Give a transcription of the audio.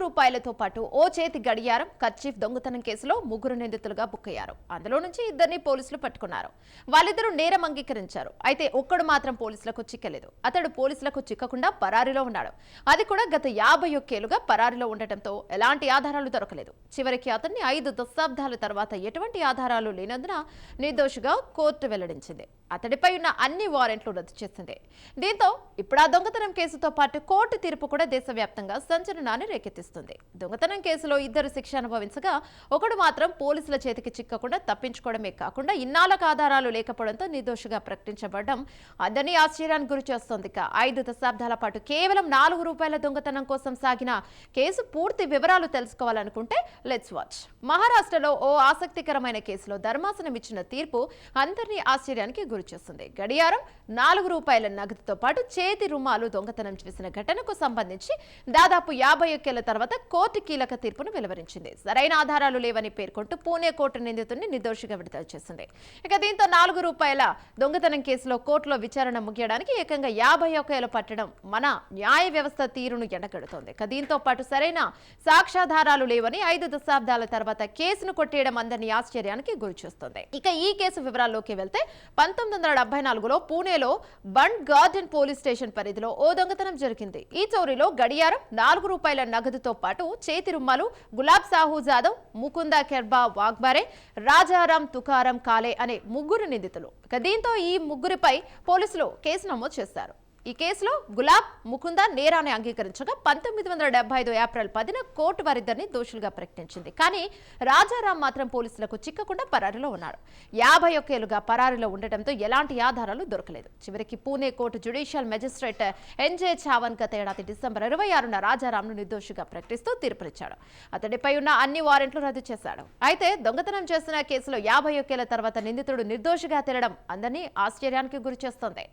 రూపాయలతో పాటు ఓ చేతి గడియారం కర్చీఫ్ దొంగతనం కేసులో ముగ్గురు నిందితులుగా బుక్కయ్యారు. అందులో నుంచి ఇద్దరిని పోలీసులు పట్టుకున్నారు. వాళ్ళిద్దరూ నేరం అంగీకరించారు. అయితే ఒక్కడు మాత్రం పోలీసులకు చిక్కలేదు. అతడు పోలీసులకు చిక్కకుండా పరారీలో ఉన్నాడు. అది కూడా గత 51 ఏళ్లుగా పరారీలో ఉండటంతో ఎలాంటి ఆధారాలు దొరకలేదు. చివరికి అతన్ని 5 దశాబ్దాల తర్వాత ఎటువంటి ఆధారాలు లేనందున నిర్దోషిగా కోర్టు వెల్లడించింది. అతడిపై ఉన్న అన్ని వారెంట్లు రద్దు చేసింది. దీంతో ఇప్పుడు ఆ దొంగతనం కేసుతో పాటు కోర్టు తీర్పు కూడా దేశవ్యాప్తంగా సంచలనాన్ని రేకెత్తిస్తుంది. దొంగతనం కేసులో ఇద్దరు శిక్ష అనుభవించగా ఒకడు మాత్రం పోలీసుల చేతికి చిక్కకుండా తప్పించుకోవడమే కాకుండా ఇన్నాళ్లకు ఆధారాలు లేకపోవడంతో నిర్దోషిగా ప్రకటించబడడం అందరినీ ఆశ్చర్యానికి గురి చేస్తోంది. 5 దశాబ్దాల పాటు కేవలం రూపాయల దొంగతనం కోసం సాగిన కేసు పూర్తి వివరాలు తెలుసుకోవాలనుకుంటే లెట్స్ వాచ్. మహారాష్ట్రలో ఓ ఆసక్తికరమైన కేసులో ధర్మాసనం ఇచ్చిన తీర్పు అందరినీ ఆశ్చర్యానికి గురిచేస్తుంది. గడియారం, రూపాయల నగదుతో పాటు చేతి రుమాలు దొంగతనం చేసిన ఘటనకు సంబంధించి దాదాపు 51 ఏళ్ల తర్వాత కోర్టు కీలక తీర్పును వెలువరించింది. సరైన ఆధారాలు లేవని పేర్కొంటూ పూణే కోర్టు నిందితుడిని నిర్దోషిగా విడుదల చేసింది. ఇక దీంతో రూపాయల దొంగతనం కేసులో కోర్టులో విచారణ ముగియడానికి ఏకంగా 51 ఏళ్లు పట్టడం మన న్యాయ వ్యవస్థ తీరును ఎండగడుతోంది. ఇక దీంతో పాటు సరైన సాక్ష్యాధారాలు లేవని 5 దశాబ్దాల తర్వాత కేసును కొట్టేయడం అందరినీ ఆశ్చర్యానికి గురిచేస్తోంది. ఇక ఈ కేసు వివరాల్లోకి వెళ్తే 1974లో పూణేలో బండ్ గార్డెన్ పోలీస్ స్టేషన్ పరిధిలో ఓ దొంగతనం జరిగింది. ఈ చోరీలో గడియారం, రూపాయల నగదుతో పాటు చేతి రుమాలు గులాబ్ సాహు జాదవ్, ముకుంద కెర్బా వాగ్బారే, రాజారాం తుకారం కాలే అనే ముగ్గురు నిందితులు. దీంతో ఈ ముగ్గురిపై పోలీసులు కేసు నమోదు చేశారు. ఈ కేసులో గులాబ్, ముకుంద నేరాన్ని అంగీకరించగా 1975 ఏప్రిల్ 10న కోర్టు వారిద్దరిని దోషులుగా ప్రకటించింది. కానీ రాజారాం మాత్రం పోలీసులకు చిక్కకుండా పరారీలో ఉన్నాడు. 51 ఏళ్లుగా పరారీలో ఉండటంతో ఎలాంటి ఆధారాలు దొరకలేదు. చివరికి Pune court judicial magistrate NJ Chavan గత ఏడాది డిసెంబర్ 26న రాజారాంను నిర్దోషిగా ప్రకటిస్తూ తీర్పునిచ్చాడు. అతడిపై ఉన్న అన్ని వారెంట్లు రద్దు చేశాడు. అయితే దొంగతనం చేసిన కేసులో 51 ఏళ్ల తర్వాత నిందితుడు నిర్దోషిగా తేలడం అందరినీ ఆశ్చర్యానికి గురిచేస్తోంది.